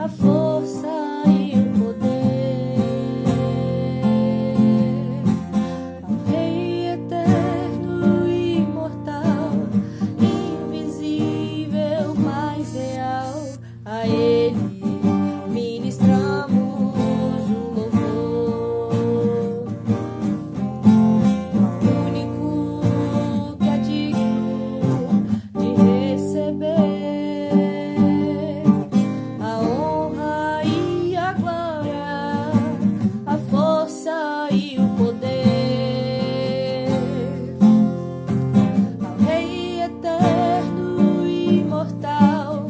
a força e o poder ao Rei eterno e imortal, invisível, mas real. A Ele ministramos o louvor, ao único que é digno de receber a honra e a glória, a força e o poder ao Rei eterno e imortal,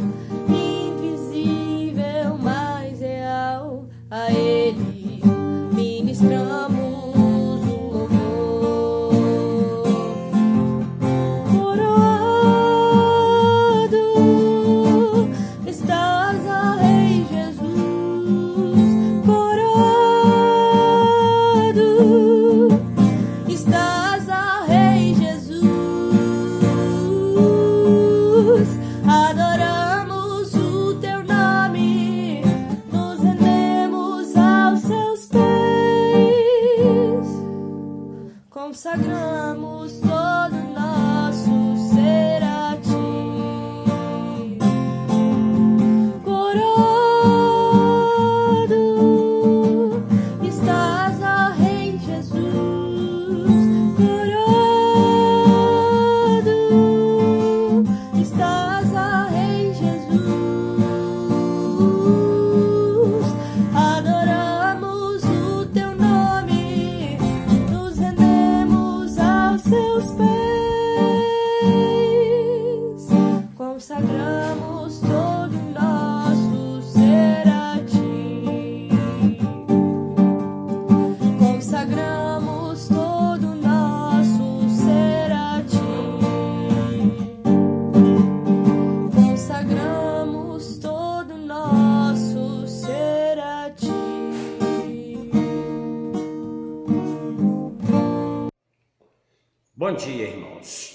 invisível, mas real. A Ele ministramos o louvor. Coroado estás, ó Rei Jesus, coroado estás, ó Rei Jesus. Adoramos o teu nome, nos rendemos aos seus pés, consagramos todo o nosso ser a ti. Coroado estás, ó Rei Jesus, coroado estás, ó Rei Jesus. Adoramos o teu nome, nos rendemos aos seus pés, consagramos todo o nosso ser a ti. Consagramos todo o nosso ser a ti. Consagramos todo o nosso ser a ti. Bom dia, irmãos.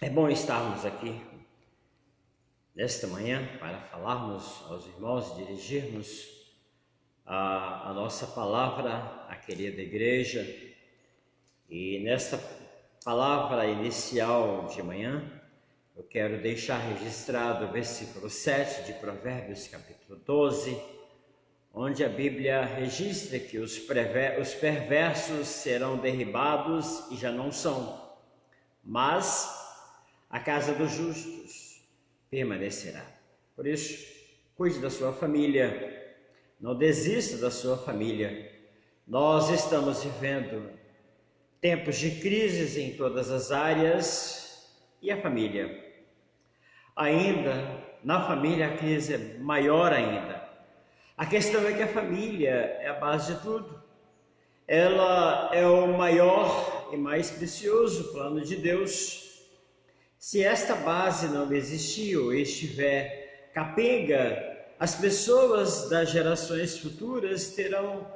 É bom estarmos aqui nesta manhã para falarmos aos irmãos, dirigirmos a nossa palavra à querida igreja. E nesta palavra inicial de manhã, eu quero deixar registrado o versículo 7 de Provérbios, capítulo 12, onde a Bíblia registra que os perversos serão derribados e já não são, mas a casa dos justos permanecerá. Por isso, cuide da sua família, não desista da sua família. Nós estamos vivendo tempos de crises em todas as áreas e a família. Ainda, na família, a crise é maior ainda. A questão é que a família é a base de tudo. Ela é o maior e mais precioso plano de Deus. Se esta base não existir ou estiver capenga, as pessoas das gerações futuras terão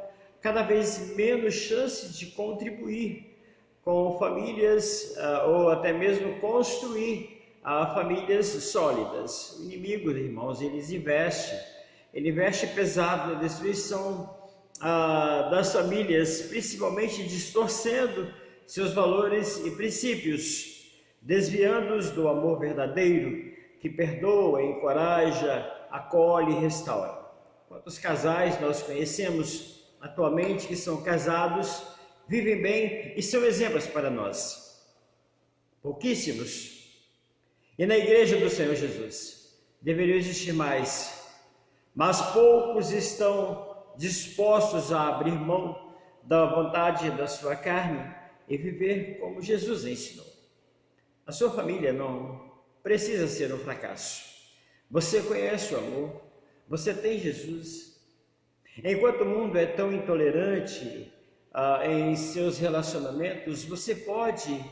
cada vez menos chance de contribuir com famílias ou até mesmo construir famílias sólidas. O inimigo, irmãos, ele investe pesado na destruição das famílias, principalmente distorcendo seus valores e princípios, desviando-os do amor verdadeiro, que perdoa, encoraja, acolhe e restaura. Quantos casais nós conhecemos atualmente que são casados, vivem bem e são exemplos para nós? Pouquíssimos. E na igreja do Senhor Jesus deveriam existir mais, mas poucos estão dispostos a abrir mão da vontade da sua carne e viver como Jesus ensinou. A sua família não precisa ser um fracasso. Você conhece o amor, você tem Jesus. Enquanto o mundo é tão intolerante em seus relacionamentos, você pode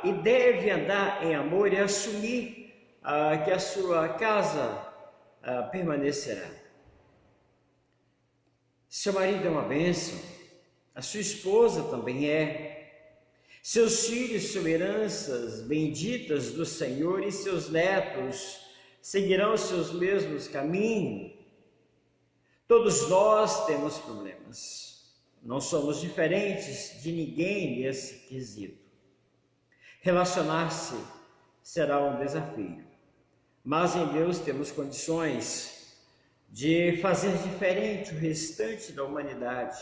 e deve andar em amor e assumir que a sua casa permanecerá. Seu marido é uma bênção, a sua esposa também é. Seus filhos são heranças benditas do Senhor e seus netos seguirão os seus mesmos caminhos. Todos nós temos problemas. Não somos diferentes de ninguém nesse quesito. Relacionar-se será um desafio, mas em Deus temos condições de fazer diferente o restante da humanidade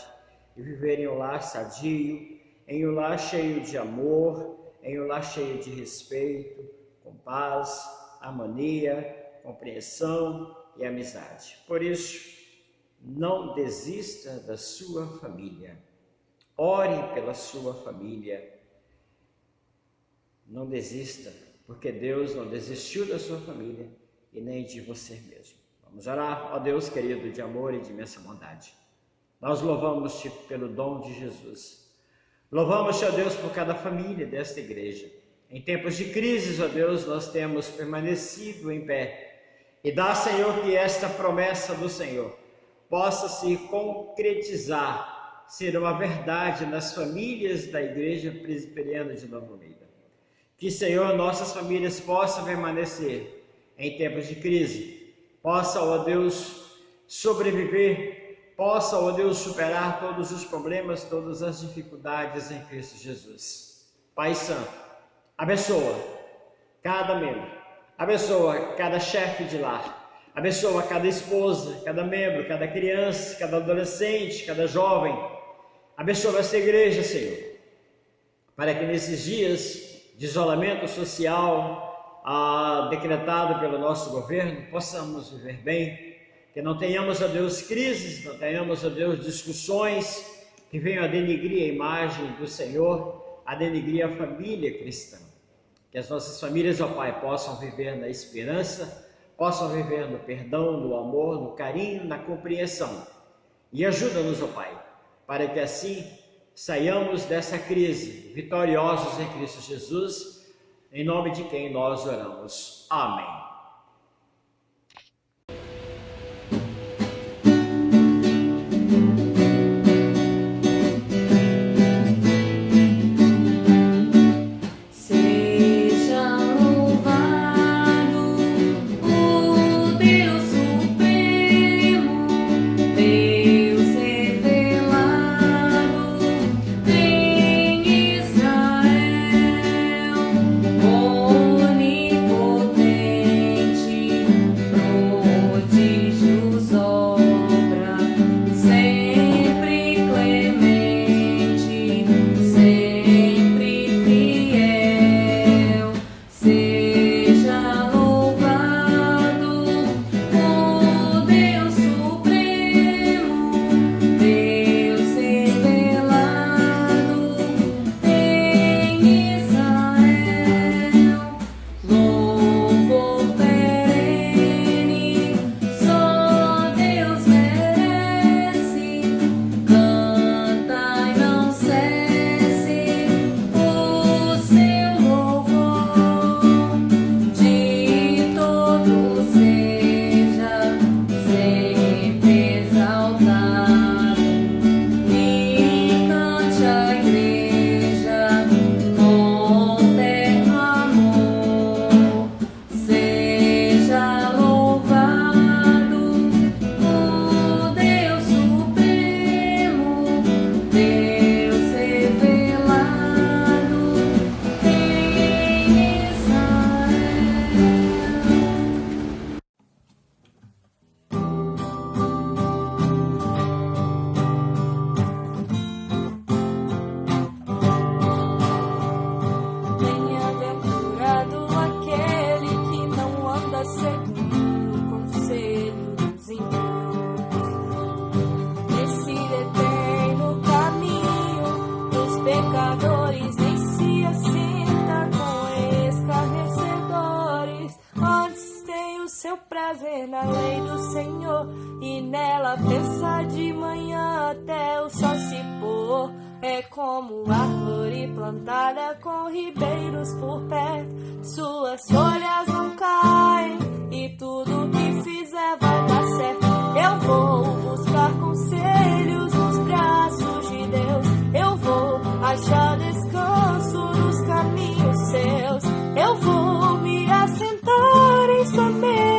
e viver em um lar sadio, em um lar cheio de amor, em um lar cheio de respeito, com paz, harmonia, compreensão e amizade. Por isso, não desista da sua família. Ore pela sua família. Não desista, porque Deus não desistiu da sua família e nem de você mesmo. Vamos orar, ó Deus querido, de amor e de imensa bondade. Nós louvamos-te pelo dom de Jesus. Louvamos-te, ó Deus, por cada família desta igreja. Em tempos de crises, ó Deus, nós temos permanecido em pé. E dá, Senhor, que esta promessa do Senhor possa se concretizar, ser uma verdade nas famílias da Igreja Presbiteriana de Nova Almeida. Que, Senhor, nossas famílias possam permanecer em tempos de crise, possam, ó Deus, sobreviver, possam, ó Deus, superar todos os problemas, todas as dificuldades em Cristo Jesus. Pai Santo, abençoa cada membro, abençoa cada chefe de lar, abençoa cada esposa, cada membro, cada criança, cada adolescente, cada jovem. Abençoa essa igreja, Senhor, para que nesses dias de isolamento social decretado pelo nosso governo, possamos viver bem, que não tenhamos, ó Deus, crises, não tenhamos, ó Deus, discussões que venham a denigrir a imagem do Senhor, a denigrir a família cristã. Que as nossas famílias, ó Pai, possam viver na esperança, possam viver no perdão, no amor, no carinho, na compreensão. E ajuda-nos, ó Pai, para que assim saiamos dessa crise vitoriosos em Cristo Jesus, em nome de quem nós oramos. Amém. prazer na lei do Senhor, e nela pensa de manhã até o sol se pôr. É como árvore plantada com ribeiros por perto, suas folhas não caem e tudo que fizer vai dar certo. Eu vou buscar conselhos nos braços de Deus, eu vou achar descanso nos caminhos seus, eu vou me assentar em sua mesa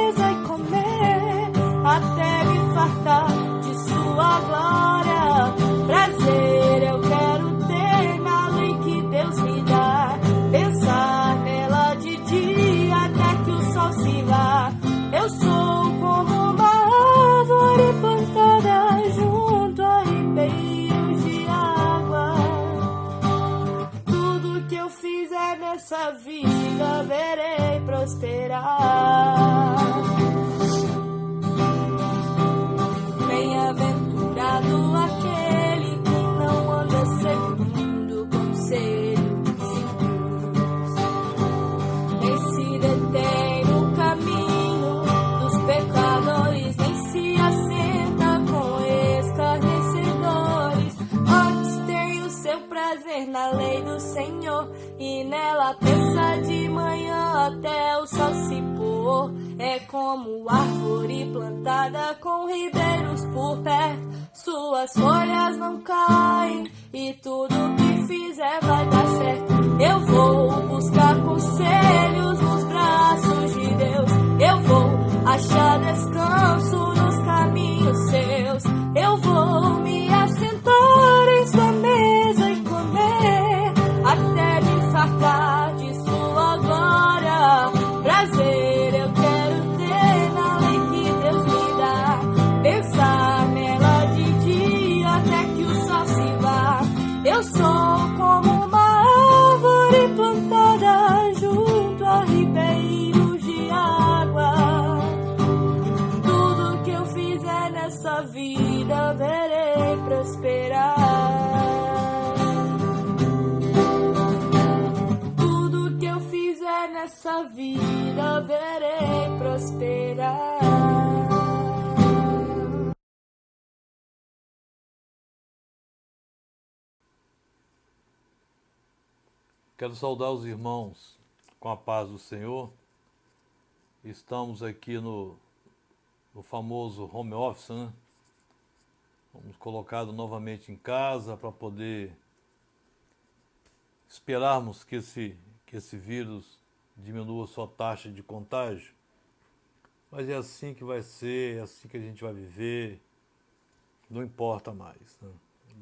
prosperar. Bem-aventurado aquele que não anda segundo o conselho dos ímpios, nem se detém no caminho dos pecadores, nem se assenta com escarnecedores. Antes tem o seu prazer na lei do Senhor, e nela pensa de manhã até o sol se pôr. É como árvore plantada com ribeiros por perto, suas folhas não caem e tudo que fizer vai dar certo. Eu vou buscar conselhos nos braços de Deus, eu vou achar descanso nos caminhos seus, eu vou me assentar em sua mesa e comer até me fartar de sua glória. Prazer eu quero ter na lei que Deus me dá, pensar nela de dia até que o sol se vá. Eu sou como uma árvore plantada junto a ribeiros de água. Tudo que eu fizer nessa vida verei prosperar. Tudo que eu fizer nessa vida verei prosperar. Quero saudar os irmãos com a paz do Senhor. Estamos aqui no famoso home office, né? Fomos colocados novamente em casa para poder esperarmos que esse vírus diminua sua taxa de contágio. Mas é assim que vai ser, é assim que a gente vai viver, não importa mais, né?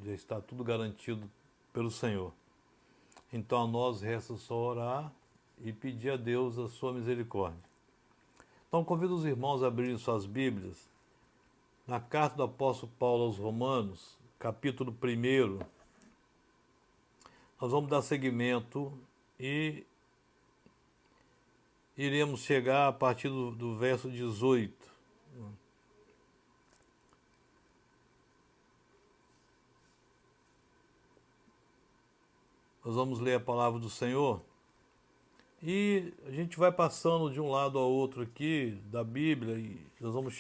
Já está tudo garantido pelo Senhor. Então a nós resta só orar e pedir a Deus a sua misericórdia. Então convido os irmãos a abrirem suas Bíblias na carta do apóstolo Paulo aos Romanos, capítulo 1. Nós vamos dar seguimento e iremos chegar a partir do verso 18. Nós vamos ler a palavra do Senhor e a gente vai passando de um lado ao outro aqui da Bíblia e nós vamos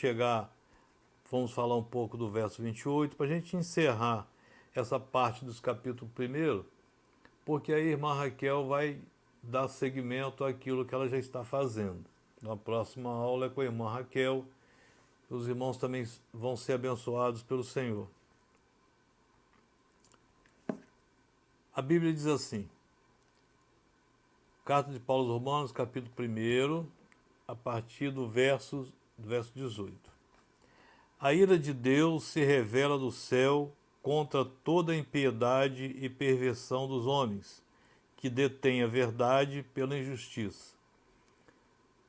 falar um pouco do verso 28 para a gente encerrar essa parte dos capítulos 1, porque a irmã Raquel vai dar seguimento àquilo que ela já está fazendo. Na próxima aula é com a irmã Raquel, os irmãos também vão ser abençoados pelo Senhor. A Bíblia diz assim, carta de Paulo aos Romanos, capítulo 1, a partir do verso 18. A ira de Deus se revela do céu contra toda a impiedade e perversão dos homens, que detêm a verdade pela injustiça.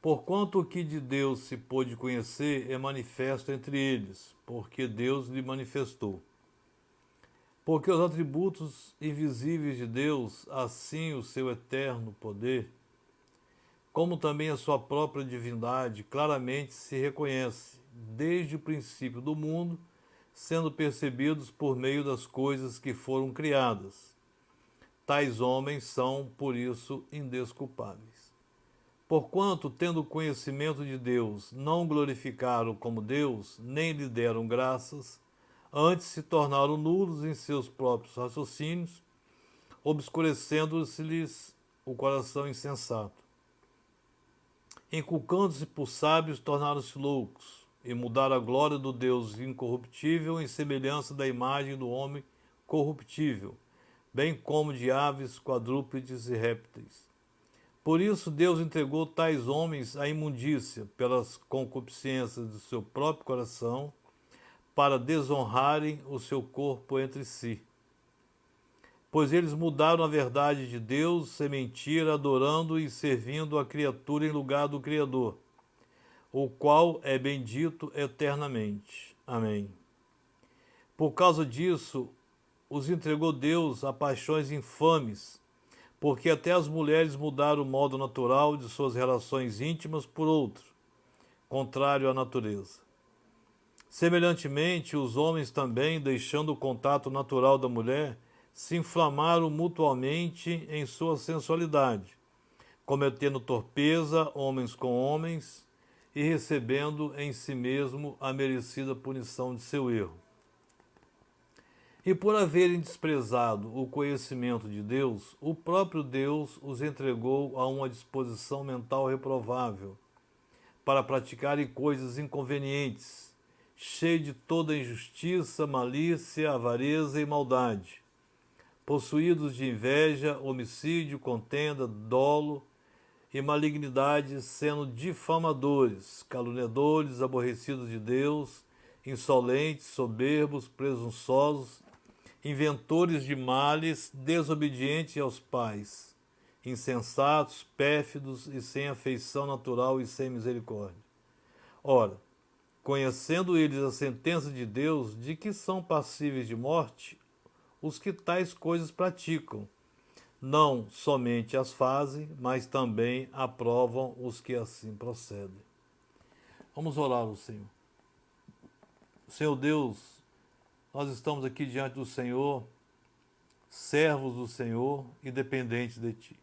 Porquanto o que de Deus se pôde conhecer é manifesto entre eles, porque Deus lhe manifestou. Porque os atributos invisíveis de Deus, assim o seu eterno poder, como também a sua própria divindade, claramente se reconhece, desde o princípio do mundo, sendo percebidos por meio das coisas que foram criadas. Tais homens são, por isso, indesculpáveis. Porquanto, tendo conhecimento de Deus, não glorificaram como Deus, nem lhe deram graças, antes se tornaram nulos em seus próprios raciocínios, obscurecendo-se-lhes o coração insensato. Inculcando-se por sábios, tornaram-se loucos, e mudaram a glória do Deus incorruptível em semelhança da imagem do homem corruptível, bem como de aves, quadrúpedes e répteis. Por isso Deus entregou tais homens à imundícia pelas concupiscências do seu próprio coração, para desonrarem o seu corpo entre si. Pois eles mudaram a verdade de Deus, sem mentira, adorando e servindo a criatura em lugar do Criador, o qual é bendito eternamente. Amém. Por causa disso, os entregou Deus a paixões infames, porque até as mulheres mudaram o modo natural de suas relações íntimas por outro, contrário à natureza. Semelhantemente, os homens também, deixando o contato natural da mulher, se inflamaram mutuamente em sua sensualidade, cometendo torpeza homens com homens e recebendo em si mesmo a merecida punição de seu erro. E por haverem desprezado o conhecimento de Deus, o próprio Deus os entregou a uma disposição mental reprovável, para praticarem coisas inconvenientes, cheias de toda injustiça, malícia, avareza e maldade, possuídos de inveja, homicídio, contenda, dolo e malignidade, sendo difamadores, caluniadores, aborrecidos de Deus, insolentes, soberbos, presunçosos, inventores de males, desobedientes aos pais, insensatos, pérfidos e sem afeição natural e sem misericórdia. Ora, conhecendo eles a sentença de Deus de que são passíveis de morte os que tais coisas praticam, não somente as fazem, mas também aprovam os que assim procedem. Vamos orar ao Senhor. Senhor Deus, nós estamos aqui diante do Senhor, servos do Senhor e dependentes de Ti.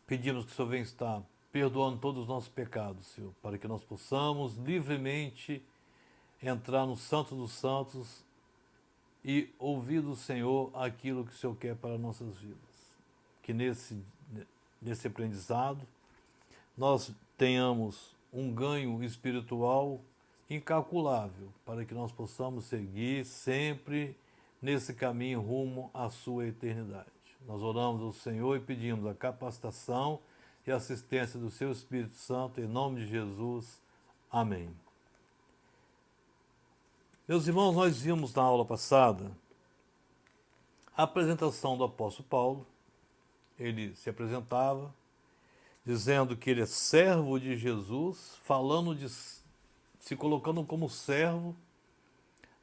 Pedimos que o Senhor venha estar perdoando todos os nossos pecados, Senhor, para que nós possamos livremente entrar no Santo dos Santos e ouvir do Senhor aquilo que o Senhor quer para nossas vidas. Que nesse aprendizado nós tenhamos um ganho espiritual incalculável, para que nós possamos seguir sempre nesse caminho rumo à sua eternidade. Nós oramos ao Senhor e pedimos a capacitação e assistência do seu Espírito Santo, em nome de Jesus. Amém. Meus irmãos, nós vimos na aula passada a apresentação do apóstolo Paulo. Ele se apresentava dizendo que ele é servo de Jesus, se colocando como servo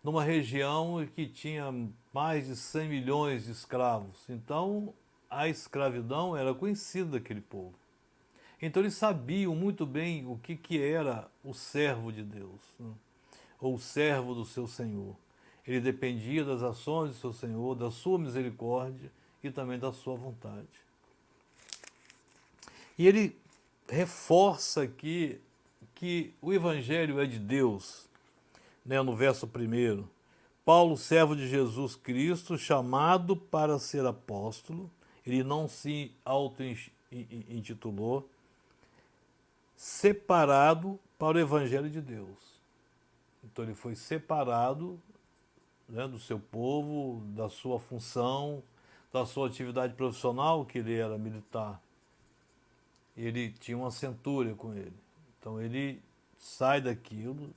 numa região que tinha mais de 100 milhões de escravos. Então, a escravidão era conhecida daquele povo. Então, eles sabiam muito bem o que era o servo de Deus, né? Ou o servo do seu Senhor. Ele dependia das ações do seu Senhor, da sua misericórdia e também da sua vontade. E ele reforça aqui que o Evangelho é de Deus, né, no verso 1. Paulo, servo de Jesus Cristo, chamado para ser apóstolo, ele não se auto-intitulou, separado para o Evangelho de Deus. Então ele foi separado, né, do seu povo, da sua função, da sua atividade profissional, que ele era militar. Ele tinha uma centúria com ele. Então ele sai daquele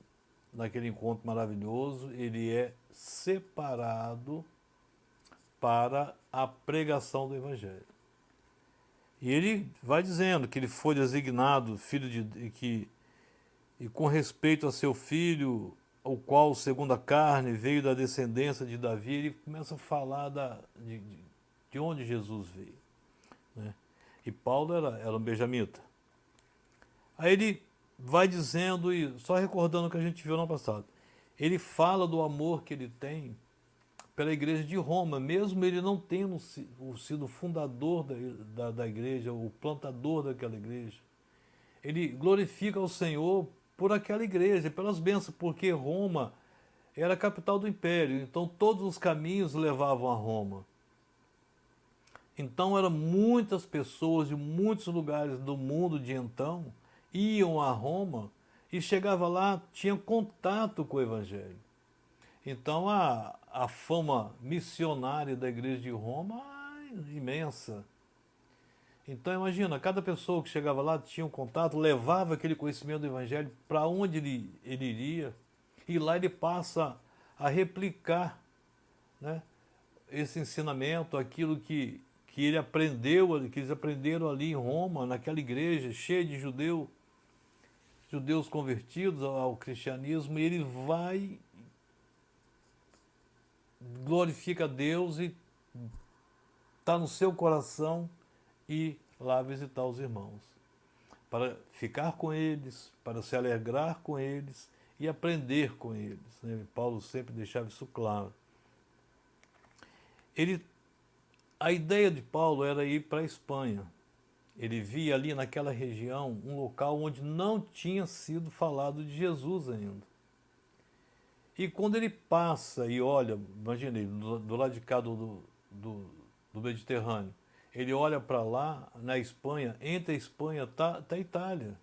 encontro maravilhoso, ele é separado para a pregação do Evangelho. E ele vai dizendo que ele foi designado e com respeito a seu filho, o qual, segundo a carne, veio da descendência de Davi, ele começa a falar de onde Jesus veio, né? E Paulo era um benjamita. Aí ele vai dizendo, e só recordando o que a gente viu no passado, ele fala do amor que ele tem pela igreja de Roma, mesmo ele não tendo sido fundador da igreja, o plantador daquela igreja. Ele glorifica ao Senhor por aquela igreja, pelas bênçãos, porque Roma era a capital do império, então todos os caminhos levavam a Roma. Então eram muitas pessoas de muitos lugares do mundo de então, iam a Roma e chegava lá, tinham contato com o Evangelho. Então a fama missionária da igreja de Roma é imensa. Então imagina, cada pessoa que chegava lá tinha um contato, levava aquele conhecimento do Evangelho para onde ele iria, e lá ele passa a replicar, né, esse ensinamento, aquilo que ele aprendeu, que eles aprenderam ali em Roma, naquela igreja cheia de judeus convertidos ao cristianismo, e ele vai, glorifica a Deus e está no seu coração ir lá visitar os irmãos, para ficar com eles, para se alegrar com eles e aprender com eles, né? Paulo sempre deixava isso claro. A ideia de Paulo era ir para a Espanha. Ele via ali naquela região um local onde não tinha sido falado de Jesus ainda. E quando ele passa e olha, imagine, do lado de cá do Mediterrâneo, ele olha para lá, na Espanha, entre a Espanha está a Itália.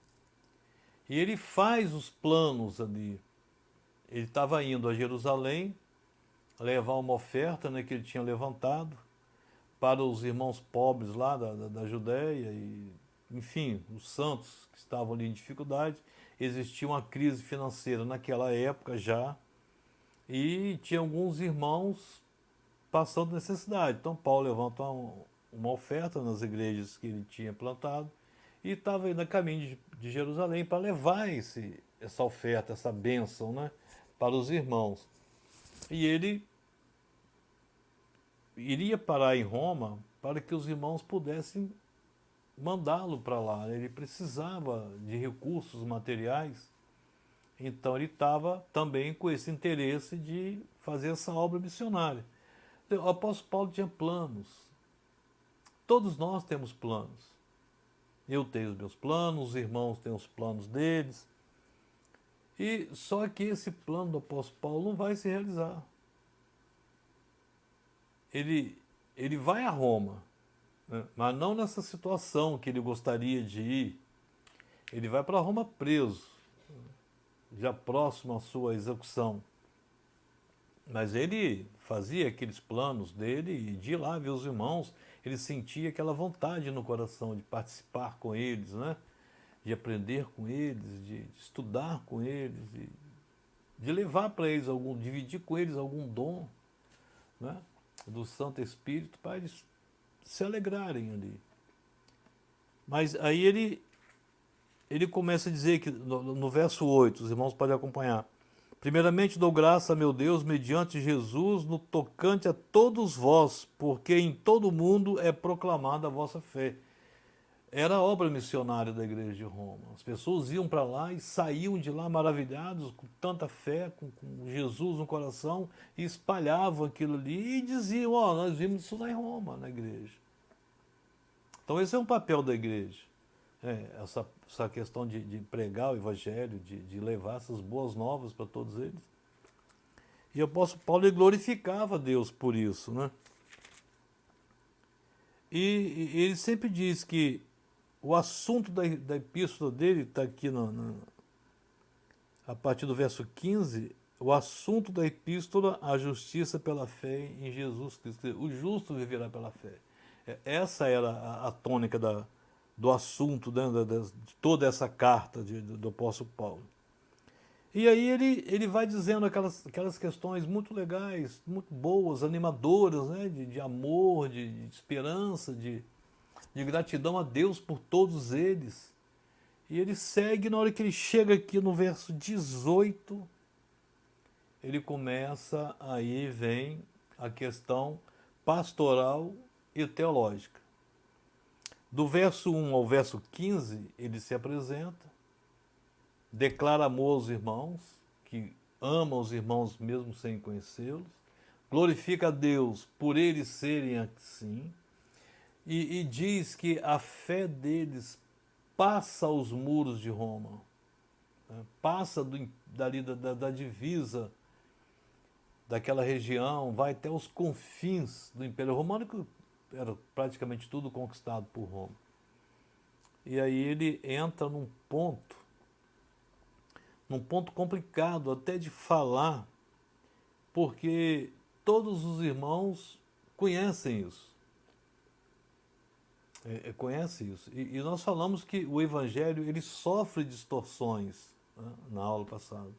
E ele faz os planos ali. Ele estava indo a Jerusalém, levar uma oferta, né, que ele tinha levantado para os irmãos pobres lá da Judéia, e, enfim, os santos que estavam ali em dificuldade. Existia uma crise financeira naquela época já, e tinha alguns irmãos passando necessidade. Então Paulo levanta uma oferta nas igrejas que ele tinha plantado e estava indo a caminho de Jerusalém para levar essa oferta, essa bênção, né, para os irmãos. E ele iria parar em Roma para que os irmãos pudessem mandá-lo para lá. Ele precisava de recursos materiais, então ele estava também com esse interesse de fazer essa obra missionária. O apóstolo Paulo tinha planos. Todos nós temos planos. Eu tenho os meus planos, os irmãos têm os planos deles. E só que esse plano do apóstolo Paulo não vai se realizar. Ele vai a Roma, né, mas não nessa situação que ele gostaria de ir. Ele vai para Roma preso, já próximo à sua execução. Mas ele fazia aqueles planos dele e de ir lá ver os irmãos, ele sentia aquela vontade no coração de participar com eles, né? De aprender com eles, de estudar com eles, de levar para eles dividir com eles algum dom, né, do Santo Espírito, para eles se alegrarem ali. Mas aí ele começa a dizer que no verso 8, os irmãos podem acompanhar: primeiramente dou graça a meu Deus mediante Jesus no tocante a todos vós, porque em todo o mundo é proclamada a vossa fé. Era a obra missionária da igreja de Roma. As pessoas iam para lá e saíam de lá maravilhados, com tanta fé, com Jesus no coração, e espalhavam aquilo ali e diziam: ó, nós vimos isso lá em Roma, na igreja. Então esse é um papel da igreja. Essa questão de pregar o evangelho, de levar essas boas novas para todos eles. E o apóstolo Paulo glorificava Deus por isso, né? E ele sempre diz que o assunto da epístola dele está aqui a partir do verso 15, o assunto da epístola, a justiça pela fé em Jesus Cristo. O justo viverá pela fé. Essa era a tônica do assunto, né, de toda essa carta do apóstolo Paulo. E aí ele vai dizendo aquelas questões muito legais, muito boas, animadoras, né, de amor, de esperança, de gratidão a Deus por todos eles. E ele segue, na hora que ele chega aqui no verso 18, ele começa, aí vem a questão pastoral e teológica. Do verso 1 ao verso 15, ele se apresenta, declara amor aos irmãos, que ama os irmãos mesmo sem conhecê-los, glorifica a Deus por eles serem assim, e diz que a fé deles passa os muros de Roma, né? Passa dali da divisa daquela região, vai até os confins do Império Romano, que era praticamente tudo conquistado por Roma. E aí ele entra num ponto complicado até de falar, porque todos os irmãos conhecem isso. Conhece isso. E nós falamos que o Evangelho ele sofre distorções, né, na aula passada.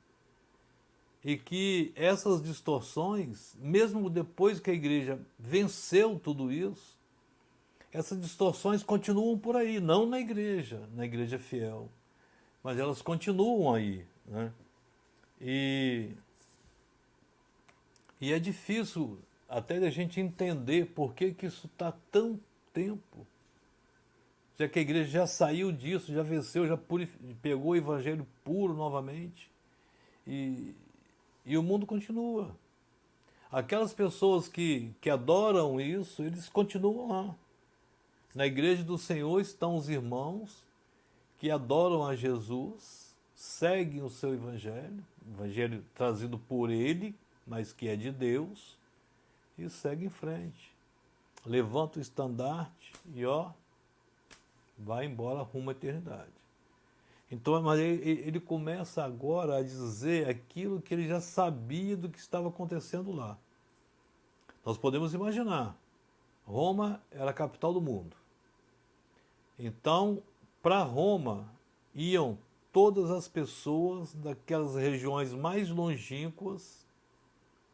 E que essas distorções, mesmo depois que a igreja venceu tudo isso, essas distorções continuam por aí, não na igreja fiel, mas elas continuam aí, né? E é difícil até da gente entender por que isso está tão tempo. Já que a igreja já saiu disso, já venceu, já pegou o evangelho puro novamente. E o mundo continua. Aquelas pessoas que adoram isso, eles continuam lá. Na igreja do Senhor estão os irmãos que adoram a Jesus, seguem o seu evangelho trazido por ele, mas que é de Deus, e segue em frente. Levanta o estandarte e vai embora rumo à eternidade. Então, mas ele começa agora a dizer aquilo que ele já sabia do que estava acontecendo lá. Nós podemos imaginar, Roma era a capital do mundo. Então, para Roma iam todas as pessoas daquelas regiões mais longínquas,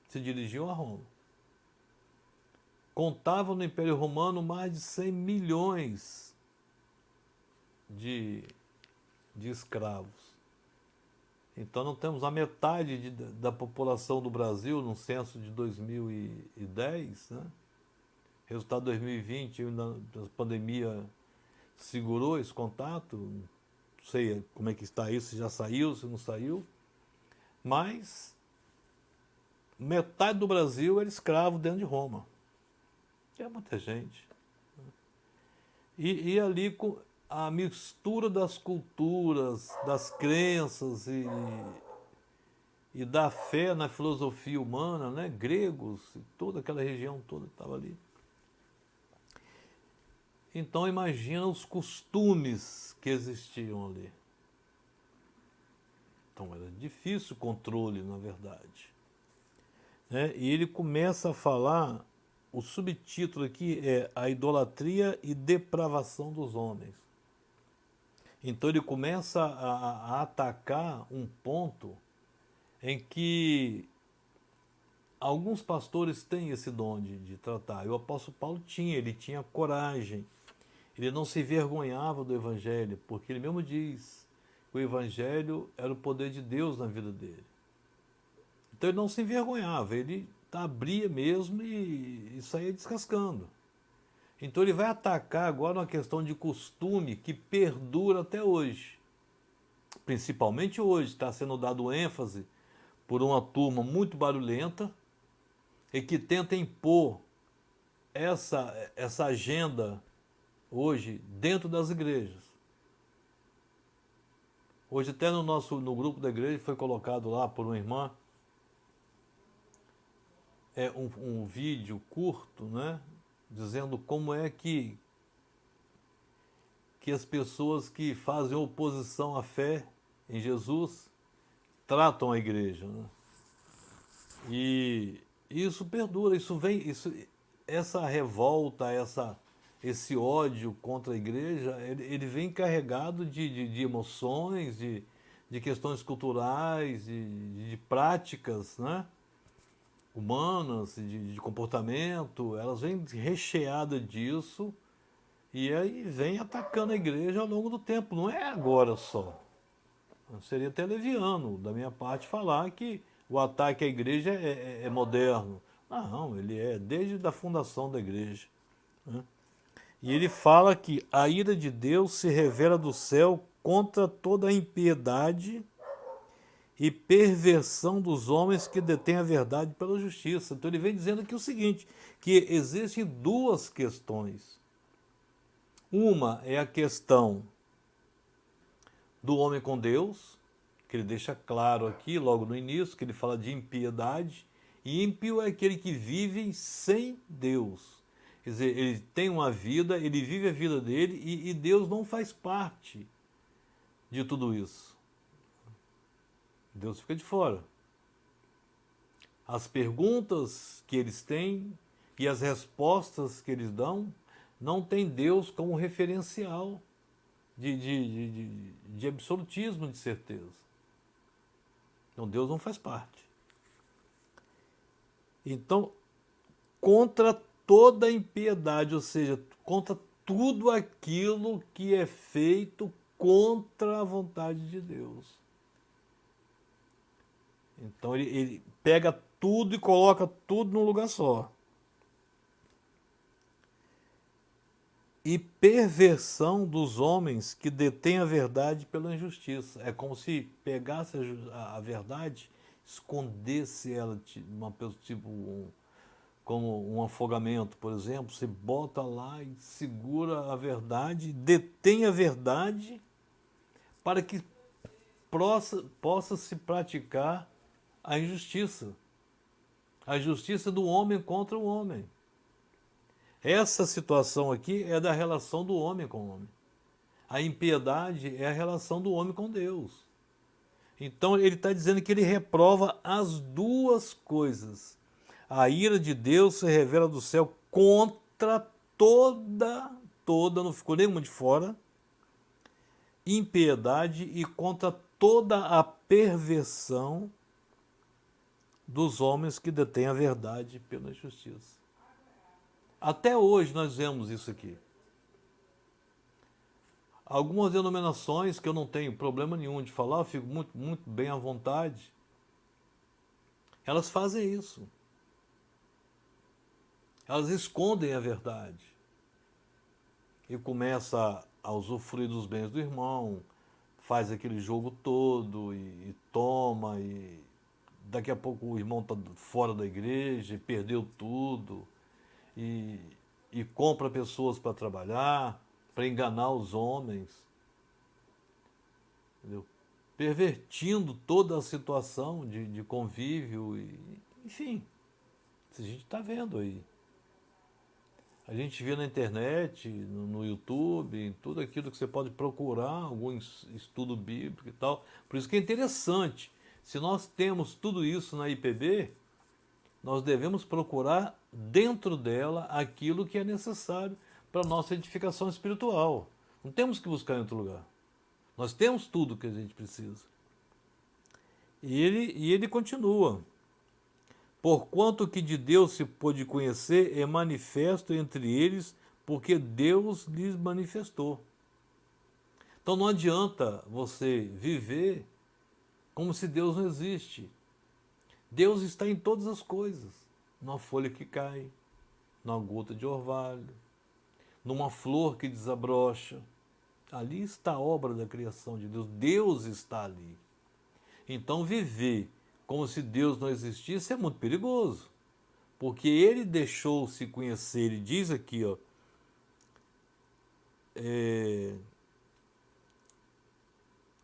se dirigiam a Roma. Contavam no Império Romano mais de 100 milhões de escravos. Então não temos a metade da população do Brasil no censo de 2010, né? Resultado de 2020, a pandemia segurou esse contato, não sei como é que está isso, se já saiu, se não saiu, mas metade do Brasil era escravo dentro de Roma. É muita gente. E ali com a mistura das culturas, das crenças e da fé na filosofia humana, né? Gregos, toda aquela região toda estava ali. Então imagina os costumes que existiam ali. Então era difícil o controle, na verdade. Né? E ele começa a falar, o subtítulo aqui é a idolatria e depravação dos homens. Então ele começa a atacar um ponto em que alguns pastores têm esse dom de tratar. E o apóstolo Paulo ele tinha coragem. Ele não se envergonhava do evangelho, porque ele mesmo diz que o evangelho era o poder de Deus na vida dele. Então ele não se envergonhava, ele abria mesmo e saía descascando. Então ele vai atacar agora uma questão de costume que perdura até hoje. Principalmente hoje, está sendo dado ênfase por uma turma muito barulhenta e que tenta impor essa agenda hoje dentro das igrejas. Hoje até no grupo da igreja foi colocado lá por uma irmã um vídeo curto, né, dizendo como é que as pessoas que fazem oposição à fé em Jesus tratam a igreja, né? E isso perdura, essa revolta, esse ódio contra a igreja, ele vem carregado de emoções, de questões culturais, de práticas, né, humanas, de comportamento. Elas vêm recheadas disso e aí vem atacando a igreja ao longo do tempo. Não é agora só. Seria até leviano da minha parte falar que o ataque à igreja é moderno. Não, ele é desde a fundação da igreja, né? E ele fala que a ira de Deus se revela do céu contra toda a impiedade e perversão dos homens que detêm a verdade pela justiça. Então ele vem dizendo aqui o seguinte, que existem duas questões. Uma é a questão do homem com Deus, que ele deixa claro aqui, logo no início, que ele fala de impiedade, e ímpio é aquele que vive sem Deus. Quer dizer, ele tem uma vida, ele vive a vida dele e Deus não faz parte de tudo isso. Deus fica de fora. As perguntas que eles têm e as respostas que eles dão não tem Deus como referencial de absolutismo, de certeza. Então Deus não faz parte. Então, contra toda a impiedade, ou seja, contra tudo aquilo que é feito contra a vontade de Deus. Então ele pega tudo e coloca tudo num lugar só. e perversão dos homens que detêm a verdade pela injustiça. É como se pegasse a verdade, escondesse ela, tipo como um afogamento, por exemplo. Você bota lá e segura a verdade, detém a verdade para que possa se praticar a injustiça. A justiça do homem contra o homem. Essa situação aqui é da relação do homem com o homem. A impiedade é a relação do homem com Deus. Então ele está dizendo que ele reprova as duas coisas. A ira de Deus se revela do céu contra toda, não ficou nenhuma de fora, impiedade e contra toda a perversão dos homens que detêm a verdade pela justiça. Até hoje nós vemos isso aqui. Algumas denominações que eu não tenho problema nenhum de falar, eu fico muito, muito bem à vontade, elas fazem isso. Elas escondem a verdade e começa a usufruir dos bens do irmão, faz aquele jogo todo e toma, e daqui a pouco o irmão está fora da igreja e perdeu tudo, e compra pessoas para trabalhar, para enganar os homens, entendeu? Pervertindo toda a situação de convívio, enfim, a gente está vendo aí. A gente vê na internet, no YouTube, em tudo aquilo que você pode procurar, algum estudo bíblico e tal. Por isso que é interessante, se nós temos tudo isso na IPB, nós devemos procurar dentro dela aquilo que é necessário para a nossa edificação espiritual. Não temos que buscar em outro lugar. Nós temos tudo que a gente precisa. E ele continua. Porquanto que de Deus se pôde conhecer, é manifesto entre eles, porque Deus lhes manifestou. Então não adianta você viver como se Deus não existe. Deus está em todas as coisas. Numa folha que cai, numa gota de orvalho, numa flor que desabrocha. Ali está a obra da criação de Deus. Deus está ali. Então viver como se Deus não existisse é muito perigoso. Porque ele deixou-se conhecer, ele diz aqui, ó,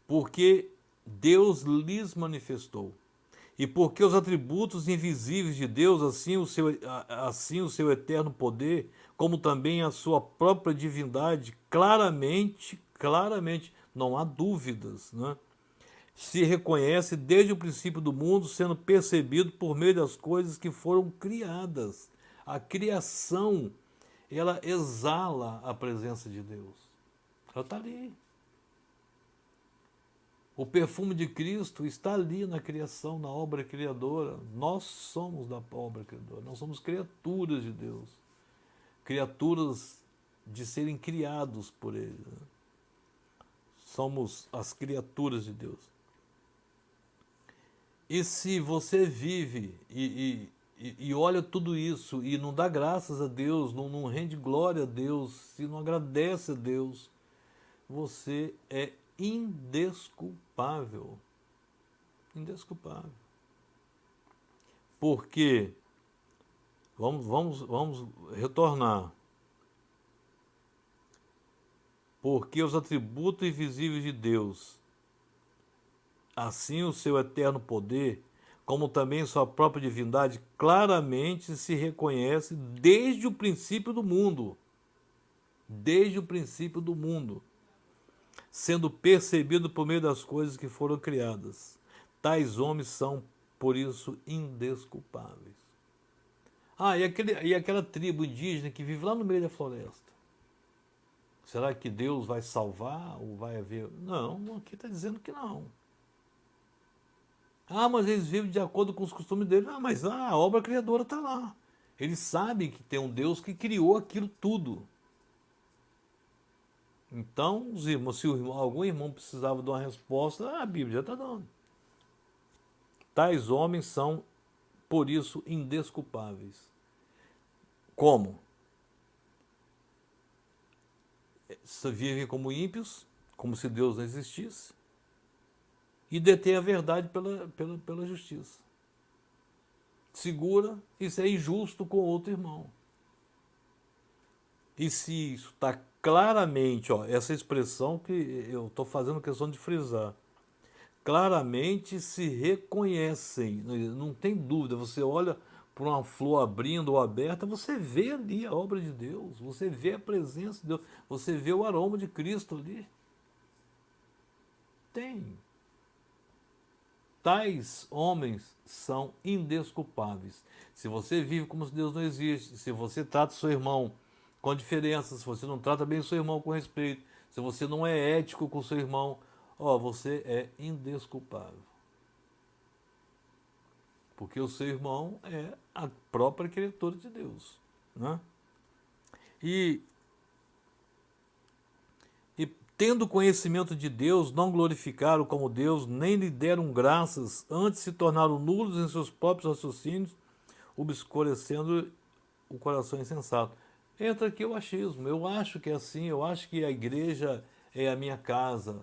porque Deus lhes manifestou. E porque os atributos invisíveis de Deus, assim o seu eterno poder, como também a sua própria divindade, claramente, não há dúvidas, né? Se reconhece desde o princípio do mundo, sendo percebido por meio das coisas que foram criadas. A criação, ela exala a presença de Deus. Ela está ali. O perfume de Cristo está ali na criação, na obra criadora. Nós somos da obra criadora. Nós somos criaturas de Deus. Criaturas de serem criados por Ele. Somos as criaturas de Deus. E se você vive e olha tudo isso e não dá graças a Deus, não rende glória a Deus, se não agradece a Deus, você é indesculpável. Indesculpável. Porque, vamos retornar. Porque os atributos invisíveis de Deus, assim o seu eterno poder, como também sua própria divindade, claramente se reconhece desde o princípio do mundo. Desde o princípio do mundo. Sendo percebido por meio das coisas que foram criadas. Tais homens são, por isso, indesculpáveis. E aquela tribo indígena que vive lá no meio da floresta? Será que Deus vai salvar ou vai haver... Não, aqui está dizendo que não. Mas eles vivem de acordo com os costumes deles. Mas a obra criadora está lá. Eles sabem que tem um Deus que criou aquilo tudo. Então, os irmãos, se algum irmão precisava de uma resposta, a Bíblia já está dando. Tais homens são, por isso, indesculpáveis. Como? vivem como ímpios, como se Deus não existisse, e detém a verdade pela justiça. Segura e é injusto com outro irmão. E se isso está claramente, ó, essa expressão que eu estou fazendo questão de frisar, claramente se reconhecem, não tem dúvida. Você olha para uma flor abrindo ou aberta, você vê ali a obra de Deus, você vê a presença de Deus, você vê o aroma de Cristo ali. Tem. Tais homens são indesculpáveis. Se você vive como se Deus não existe, se você trata seu irmão com diferença, se você não trata bem seu irmão com respeito, se você não é ético com seu irmão, você é indesculpável. Porque o seu irmão é a própria criatura de Deus. Né? E tendo conhecimento de Deus, não glorificaram como Deus, nem lhe deram graças, antes se tornaram nulos em seus próprios raciocínios, obscurecendo o coração insensato. Entra aqui o achismo. Eu acho que é assim, eu acho que a igreja é a minha casa.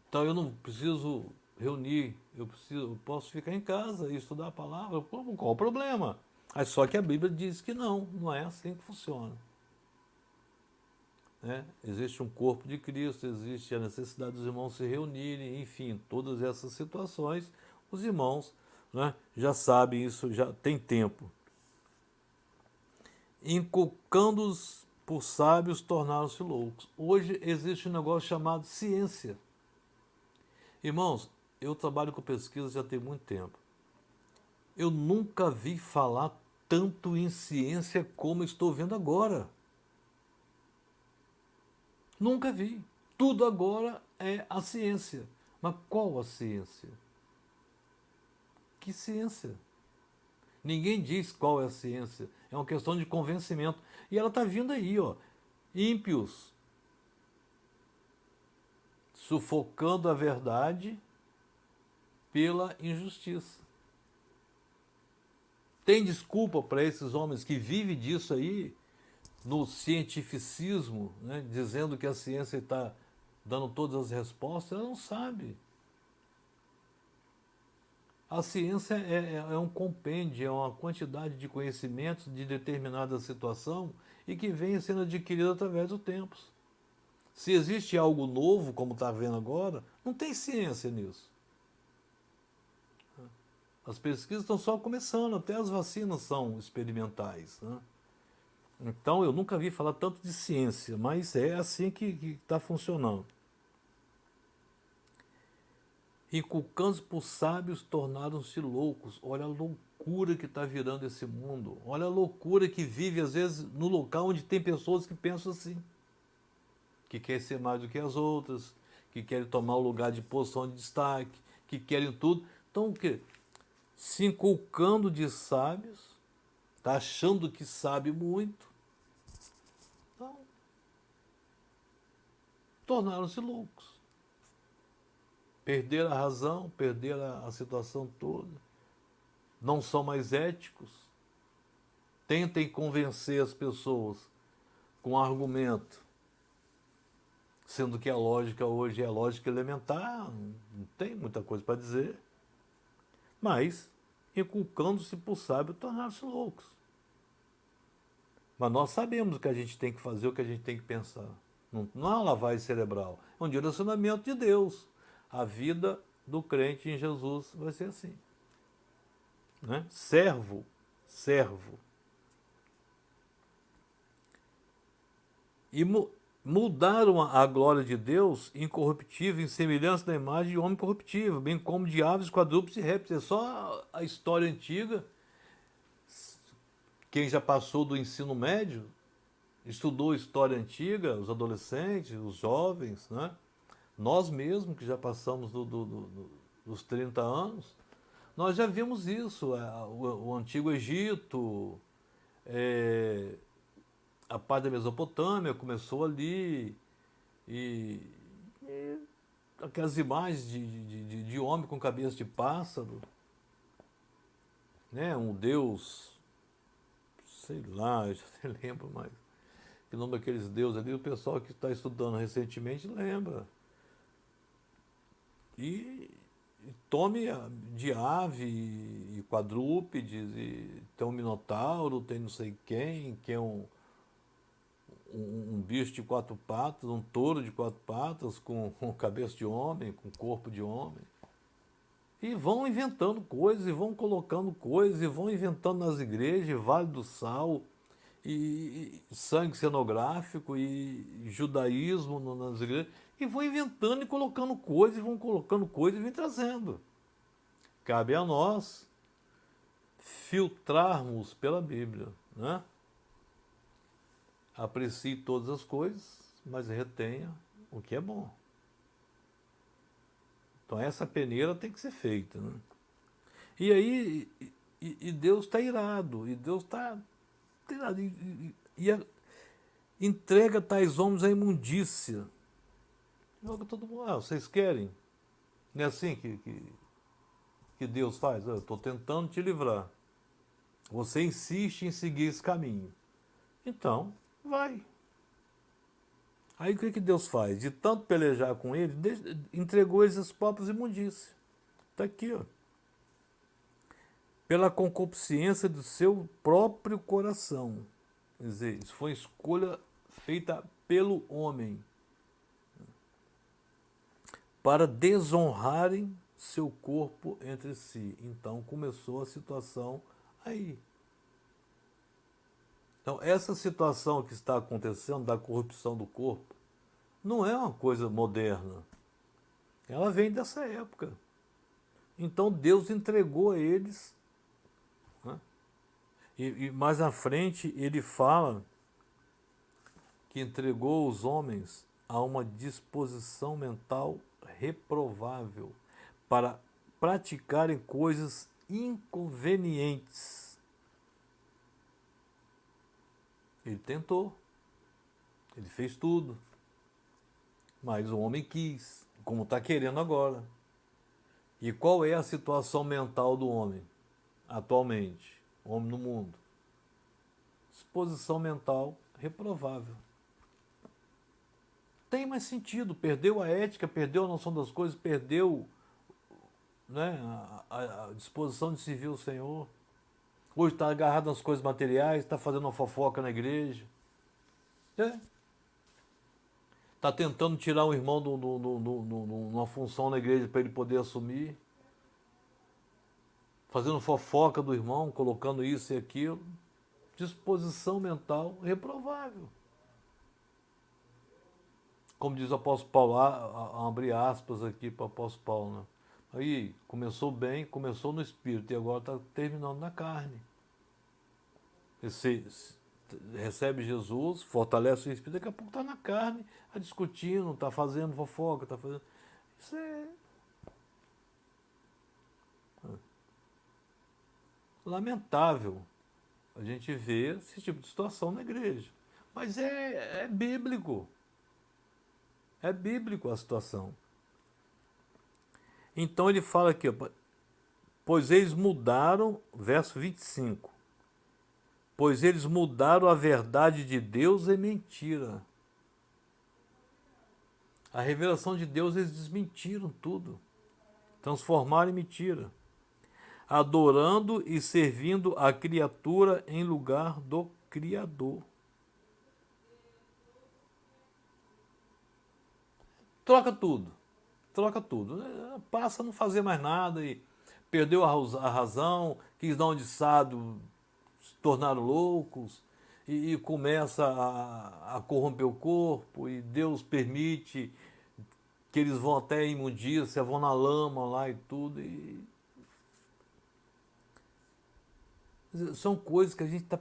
Então eu não preciso reunir, eu posso ficar em casa e estudar a palavra. Qual o problema? Só que a Bíblia diz que não é assim que funciona. Existe um corpo de Cristo, existe a necessidade dos irmãos se reunirem, enfim, todas essas situações, os irmãos já sabem isso, já tem tempo. Inculcando-os por sábios, tornaram-se loucos. Hoje existe um negócio chamado ciência. Irmãos, eu trabalho com pesquisa já tem muito tempo. Eu nunca vi falar tanto em ciência como estou vendo agora. Nunca vi. Tudo agora é a ciência. Mas qual a ciência? Que ciência? Ninguém diz qual é a ciência. É uma questão de convencimento. E ela está vindo aí, ímpios, sufocando a verdade pela injustiça. Tem desculpa para esses homens que vivem disso aí, no cientificismo, dizendo que a ciência está dando todas as respostas? Ela não sabe. A ciência é um compêndio, é uma quantidade de conhecimentos de determinada situação e que vem sendo adquirido através do tempo. Se existe algo novo, como está vendo agora, não tem ciência nisso. As pesquisas estão só começando, até as vacinas são experimentais. Então eu nunca vi falar tanto de ciência, mas é assim que está funcionando. Inculcando por sábios, tornaram-se loucos. Olha a loucura que está virando esse mundo. Olha a loucura que vive, às vezes, no local onde tem pessoas que pensam assim. Que querem ser mais do que as outras, que querem tomar o lugar de posição de destaque, que querem tudo. Então o quê? Se inculcando de sábios, está achando que sabe muito. Então, tornaram-se loucos. Perderam a razão, perderam a situação toda. Não são mais éticos. Tentem convencer as pessoas com argumento, sendo que a lógica hoje é a lógica elementar, não tem muita coisa para dizer. Mas, inculcando-se por sábio, tornaram-se loucos. Mas nós sabemos o que a gente tem que fazer, o que a gente tem que pensar. Não é uma lavagem cerebral, é um direcionamento de Deus. A vida do crente em Jesus vai ser assim. Servo. E mudaram a glória de Deus incorruptível em semelhança da imagem de homem corruptível, bem como de aves, quadrúpedes e répteis. É só a história antiga. Quem já passou do ensino médio, estudou história antiga, os adolescentes, os jovens, nós mesmos que já passamos dos 30 anos, nós já vimos isso, o Antigo Egito, a parte da Mesopotâmia começou ali, e aquelas imagens de homem com cabeça de pássaro, um Deus, sei lá, eu já nem lembro mais, que nome daqueles deuses ali, o pessoal que está estudando recentemente lembra. E tome de ave e quadrúpedes, e tem um minotauro, tem não sei quem, que é um bicho de 4 patas, um touro de 4 patas, com cabeça de homem, com corpo de homem. E vão inventando coisas, e vão colocando coisas, e vão inventando nas igrejas, Vale do Sal, e sangue cenográfico, e judaísmo nas igrejas, e vão inventando e colocando coisas, e vão colocando coisas e vem trazendo. Cabe a nós filtrarmos pela Bíblia, né? Aprecie todas as coisas, mas retenha o que é bom. Então essa peneira tem que ser feita, né? E aí, Deus está irado, e Deus está irado, entrega tais homens à imundícia. Joga todo mundo, vocês querem? Não é assim que Deus faz? Eu estou tentando te livrar. Você insiste em seguir esse caminho. Então, vai. Aí o que Deus faz? De tanto pelejar com ele, entregou eles as próprias imundícias. Está aqui, ó. Pela concupiscência do seu próprio coração. Quer dizer, isso foi escolha feita pelo homem. Para desonrarem seu corpo entre si. Então começou a situação aí. Então, essa situação que está acontecendo da corrupção do corpo não é uma coisa moderna. Ela vem dessa época. Então, Deus entregou a eles. Né? E mais à frente, ele fala que entregou os homens a uma disposição mental reprovável para praticarem coisas inconvenientes. Ele tentou, ele fez tudo, mas o homem quis, como está querendo agora. E qual é a situação mental do homem atualmente? O homem no mundo? Disposição mental reprovável. Tem mais sentido, perdeu a ética, perdeu a noção das coisas, perdeu, né, a disposição de servir o Senhor. Hoje está agarrado nas coisas materiais, está fazendo uma fofoca na igreja. Está tentando tirar um irmão de uma função na igreja para ele poder assumir. Fazendo fofoca do irmão, colocando isso e aquilo. Disposição mental reprovável. Como diz o apóstolo Paulo, abrir aspas aqui para o apóstolo Paulo, né? Aí, começou bem, começou no espírito e agora está terminando na carne. Você recebe Jesus, fortalece o espírito, daqui a pouco está na carne, está discutindo, está fazendo fofoca, está fazendo... Isso é lamentável a gente ver esse tipo de situação na igreja. Mas é bíblico. É bíblico a situação. Então ele fala aqui, pois eles mudaram, verso 25, pois eles mudaram a verdade de Deus em mentira. A revelação de Deus eles desmentiram tudo, transformaram em mentira, adorando e servindo a criatura em lugar do Criador. Troca tudo. Passa a não fazer mais nada e perdeu a razão, quis dar um diçado, se tornaram loucos e começa a corromper o corpo e Deus permite que eles vão até a imundícia, vão na lama lá e tudo. São coisas que a gente está...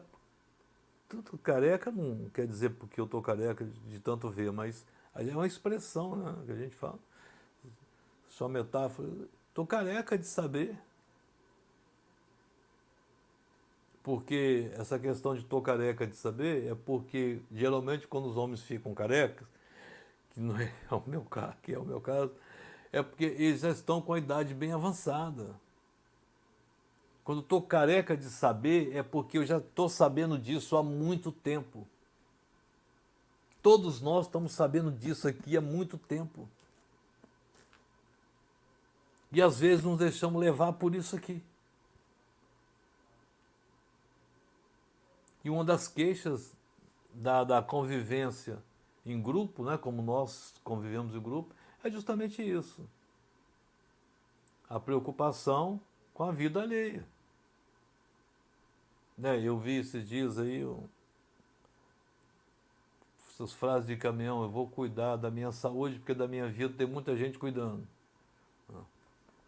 Tanto careca não quer dizer porque eu estou careca de tanto ver, mas é uma expressão, né, que a gente fala. Só metáfora. Estou careca de saber. Porque essa questão de estou careca de saber é porque geralmente quando os homens ficam carecas, que não é o meu caso, que é o meu caso, é porque eles já estão com a idade bem avançada. Quando estou careca de saber é porque eu já estou sabendo disso há muito tempo. Todos nós estamos sabendo disso aqui há muito tempo. E às vezes nos deixamos levar por isso aqui. E uma das queixas da convivência em grupo, né, como nós convivemos em grupo, é justamente isso. A preocupação com a vida alheia. Né, eu vi esses dias aí essas frases de caminhão: eu vou cuidar da minha saúde porque da minha vida tem muita gente cuidando.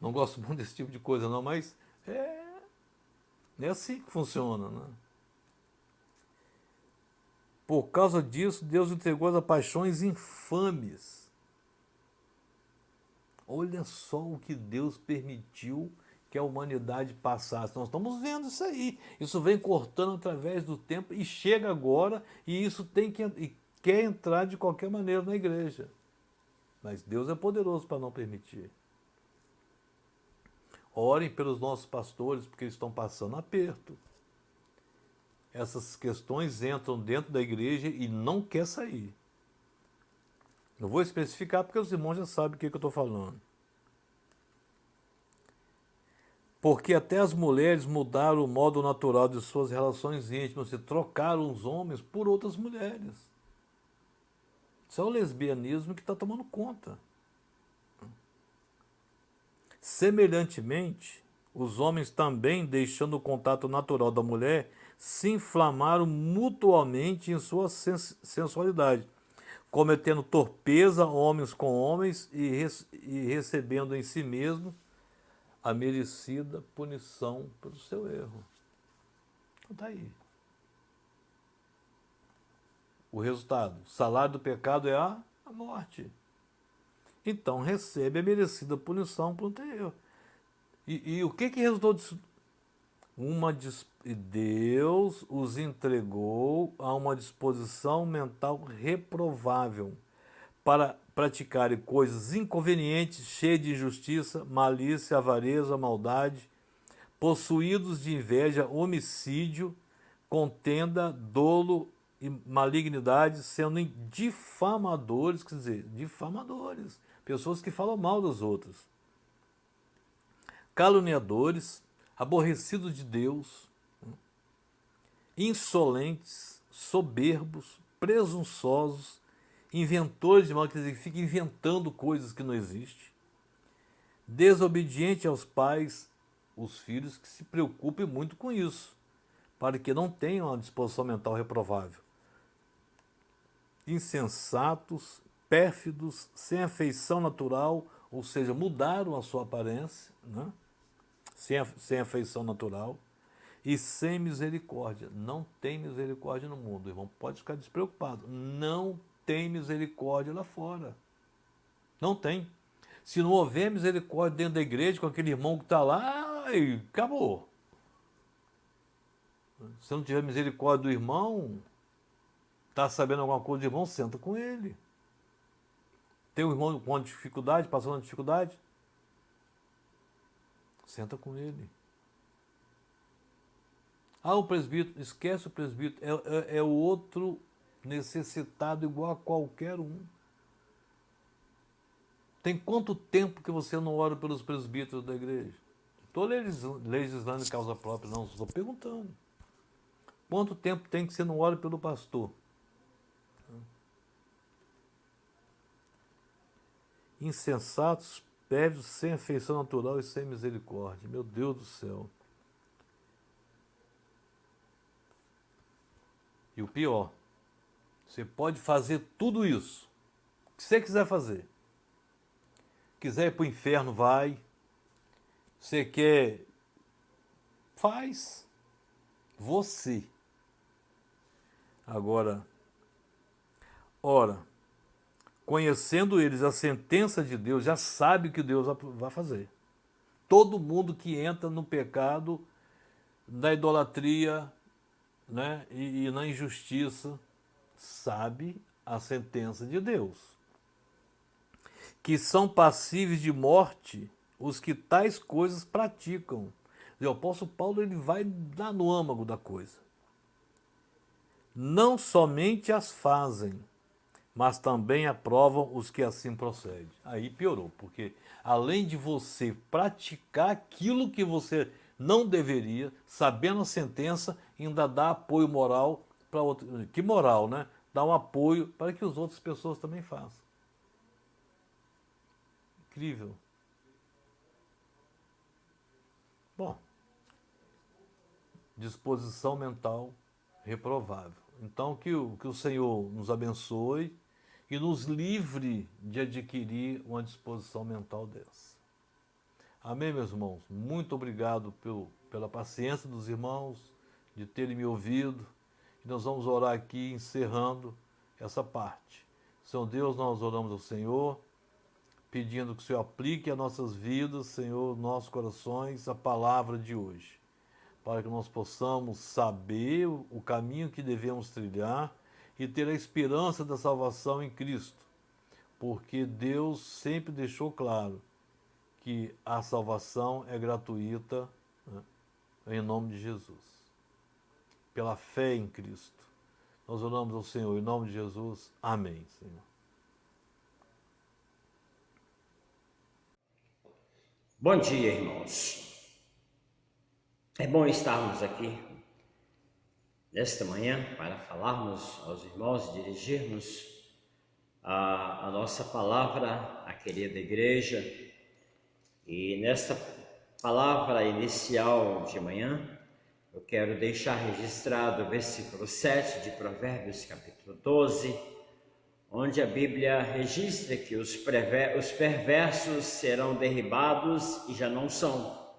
Não gosto muito desse tipo de coisa não, mas é assim que funciona, né? Por causa disso, Deus entregou as paixões infames. Olha só o que Deus permitiu que a humanidade passasse. Nós estamos vendo isso aí. Isso vem cortando através do tempo e chega agora, e isso tem que e quer entrar de qualquer maneira na igreja. Mas Deus é poderoso para não permitir. Orem pelos nossos pastores, porque eles estão passando aperto. Essas questões entram dentro da igreja e não quer sair. Eu vou especificar porque os irmãos já sabem o que eu estou falando. Porque até as mulheres mudaram o modo natural de suas relações íntimas e trocaram os homens por outras mulheres. Isso é o lesbianismo que está tomando conta. Semelhantemente, os homens também, deixando o contato natural da mulher, se inflamaram mutuamente em sua sensualidade, cometendo torpeza homens com homens e recebendo em si mesmo a merecida punição pelo seu erro. Então está aí. O resultado: o salário do pecado é a morte. Então recebe a merecida punição por ter erro. E o que resultou disso? E Deus os entregou a uma disposição mental reprovável para praticarem coisas inconvenientes, cheias de injustiça, malícia, avareza, maldade, possuídos de inveja, homicídio, contenda, dolo e malignidade, sendo difamadores, quer dizer, difamadores, pessoas que falam mal dos outros, caluniadores, aborrecidos de Deus, insolentes, soberbos, presunçosos, inventores de mal, quer dizer, que ficam inventando coisas que não existem, desobediente aos pais, os filhos que se preocupem muito com isso, para que não tenham uma disposição mental reprovável, insensatos, pérfidos, sem afeição natural, ou seja, mudaram a sua aparência, né? Sem afeição natural, e sem misericórdia. Não tem misericórdia no mundo, irmão. Pode ficar despreocupado. Não tem misericórdia lá fora. Não tem. Se não houver misericórdia dentro da igreja com aquele irmão que está lá, aí acabou. Se não tiver misericórdia do irmão, está sabendo alguma coisa do irmão, senta com ele. Tem um irmão com dificuldade, passando uma dificuldade, senta com ele. O presbítero, esquece o presbítero, é o outro necessitado igual a qualquer um. Tem quanto tempo que você não ora pelos presbíteros da igreja? Estou legislando em causa própria, não, estou perguntando. Quanto tempo tem que você não ora pelo pastor? Insensatos, pérfidos, sem afeição natural e sem misericórdia. Meu Deus do céu. E o pior, você pode fazer tudo isso, o que você quiser fazer. Quiser ir para o inferno, vai. Você quer, faz. Você. Agora, ora, conhecendo eles a sentença de Deus, já sabe o que Deus vai fazer. Todo mundo que entra no pecado, na idolatria, né, e na injustiça, sabe a sentença de Deus. Que são passíveis de morte os que tais coisas praticam. O apóstolo Paulo, ele vai lá no âmago da coisa. Não somente as fazem, mas também aprovam os que assim procedem. Aí piorou, porque além de você praticar aquilo que você não deveria, sabendo a sentença, ainda dá apoio moral para outro. Que moral, né? Dá um apoio para que as outras pessoas também façam. Incrível. Bom, disposição mental reprovável. Então, que o Senhor nos abençoe e nos livre de adquirir uma disposição mental dessa. Amém, meus irmãos? Muito obrigado pela paciência dos irmãos, de terem me ouvido. E nós vamos orar aqui, encerrando essa parte. Senhor Deus, nós oramos ao Senhor, pedindo que o Senhor aplique às nossas vidas, Senhor, nossos corações, a palavra de hoje, para que nós possamos saber o caminho que devemos trilhar e ter a esperança da salvação em Cristo, porque Deus sempre deixou claro que a salvação é gratuita, né, em nome de Jesus, pela fé em Cristo. Nós oramos ao Senhor em nome de Jesus. Amém, Senhor. Bom dia, irmãos. É bom estarmos aqui nesta manhã para falarmos aos irmãos, dirigirmos a nossa palavra à querida igreja. E nesta palavra inicial de manhã, eu quero deixar registrado o versículo 7 de Provérbios, capítulo 12, onde a Bíblia registra que os perversos serão derribados e já não são,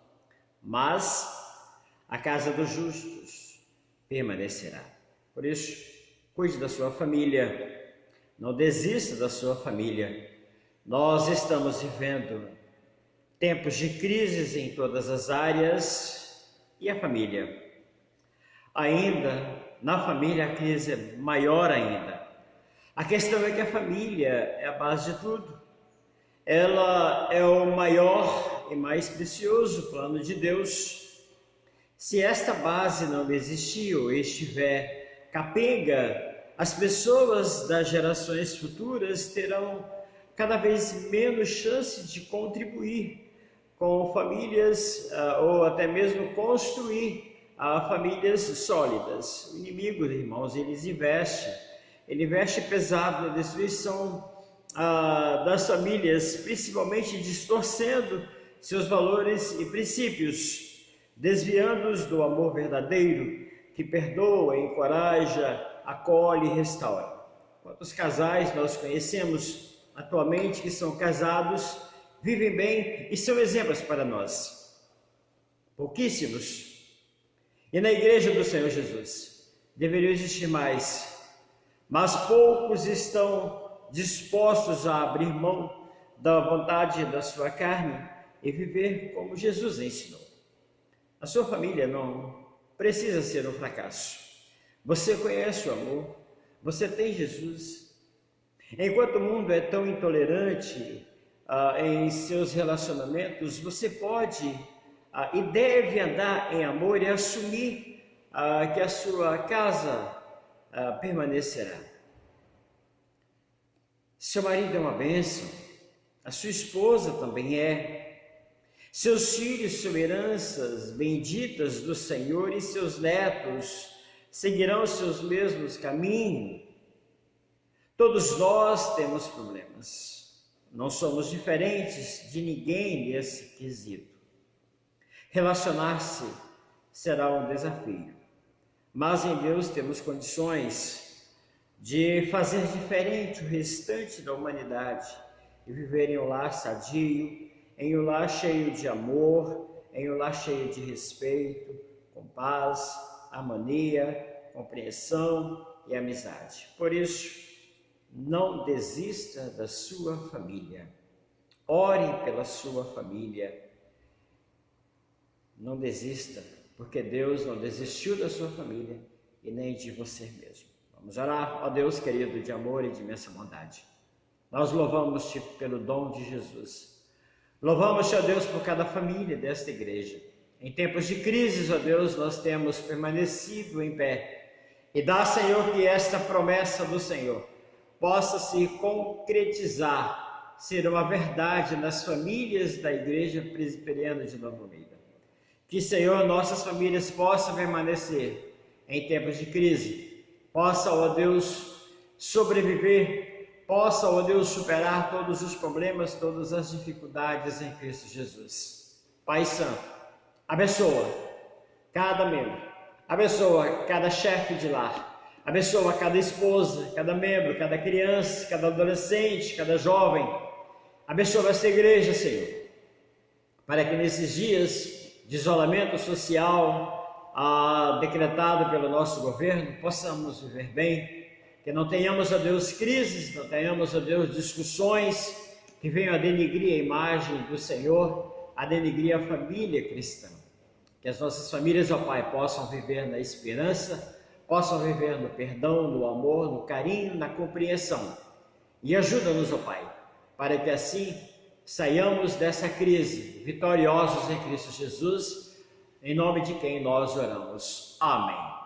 mas a casa dos justos permanecerá. Por isso, cuide da sua família, não desista da sua família. Nós estamos vivendo tempos de crises em todas as áreas e a família. Ainda, na família, a crise é maior ainda. A questão é que a família é a base de tudo. Ela é o maior e mais precioso plano de Deus. Se esta base não existir ou estiver capenga, as pessoas das gerações futuras terão cada vez menos chance de contribuir com famílias ou até mesmo construir famílias sólidas. O inimigo, irmãos, ele investe pesado na destruição das famílias, principalmente distorcendo seus valores e princípios, desviando-os do amor verdadeiro, que perdoa, encoraja, acolhe e restaura. Quantos casais nós conhecemos atualmente que são casados, vivem bem e são exemplos para nós? Pouquíssimos. E na igreja do Senhor Jesus deveriam existir mais, mas poucos estão dispostos a abrir mão da vontade da sua carne e viver como Jesus ensinou. A sua família não precisa ser um fracasso. Você conhece o amor, você tem Jesus. Enquanto o mundo é tão intolerante em seus relacionamentos, você pode e deve andar em amor e assumir que a sua casa permanecerá. Seu marido é uma bênção, a sua esposa também é. Seus filhos são heranças benditas do Senhor e seus netos seguirão os seus mesmos caminhos. Todos nós temos problemas, não somos diferentes de ninguém nesse quesito. Relacionar-se será um desafio, mas em Deus temos condições de fazer diferente o restante da humanidade e viver em um lar sadio, em um lar cheio de amor, em um lar cheio de respeito, com paz, harmonia, compreensão e amizade. Por isso, não desista da sua família. Ore pela sua família. Não desista, porque Deus não desistiu da sua família e nem de você mesmo. Vamos orar, ó Deus querido, de amor e de imensa bondade. Nós louvamos-te pelo dom de Jesus. Louvamos-te, ó Deus, por cada família desta igreja. Em tempos de crises, ó Deus, nós temos permanecido em pé. E dá, Senhor, que esta promessa do Senhor possa se concretizar, ser uma verdade nas famílias da Igreja Presbiteriana de Nova Almeida. Que, Senhor, nossas famílias possam permanecer em tempos de crise, possam, ó Deus, sobreviver, possam, ó Deus, superar todos os problemas, todas as dificuldades em Cristo Jesus. Pai Santo, abençoa cada membro, abençoa cada chefe de lar, abençoa cada esposa, cada membro, cada criança, cada adolescente, cada jovem. Abençoa esta igreja, Senhor, para que nesses dias de isolamento social decretado pelo nosso governo, possamos viver bem, que não tenhamos, ó Deus, crises, não tenhamos, ó Deus, discussões que venham a denigrir a imagem do Senhor, a denigrir a família cristã. Que as nossas famílias, ó Pai, possam viver na esperança, possam viver no perdão, no amor, no carinho, na compreensão. E ajuda-nos, ó Pai, para que assim saiamos dessa crise vitoriosos em Cristo Jesus, em nome de quem nós oramos. Amém.